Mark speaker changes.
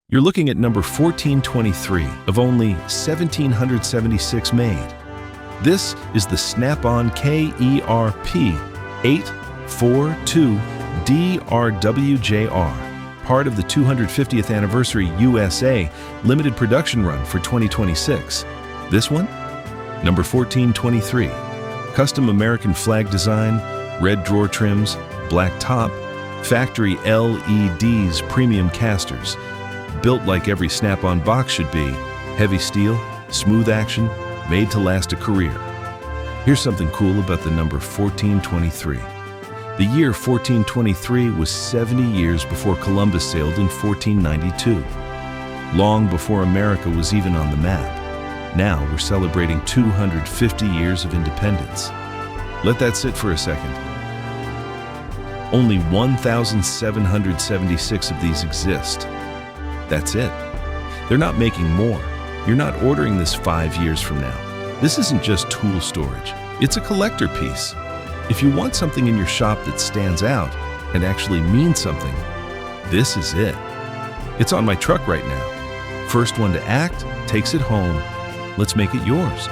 Speaker 1: You're looking at number 1423 of only 1,776 made. This is the Snap-on KERP842DRWJR, part of the 250th Anniversary USA limited production run for 2026. This one? Number 1423. Custom American flag design, red drawer trims, black top, factory LEDs, premium casters. Built like every Snap-on box should be, heavy steel, smooth action, made to last a career. Here's something cool about the number 1423. The year 1423 was 70 years before Columbus sailed in 1492. Long before America was even on the map. Now we're celebrating 250 years of independence. Let that sit for a second. Only 1,776 of these exist. That's it. They're not making more. You're not ordering this 5 years from now. This isn't just tool storage. It's a collector piece. If you want something in your shop that stands out and actually means something, this is it. It's on my truck right now. First one to act takes it home. Let's make it yours.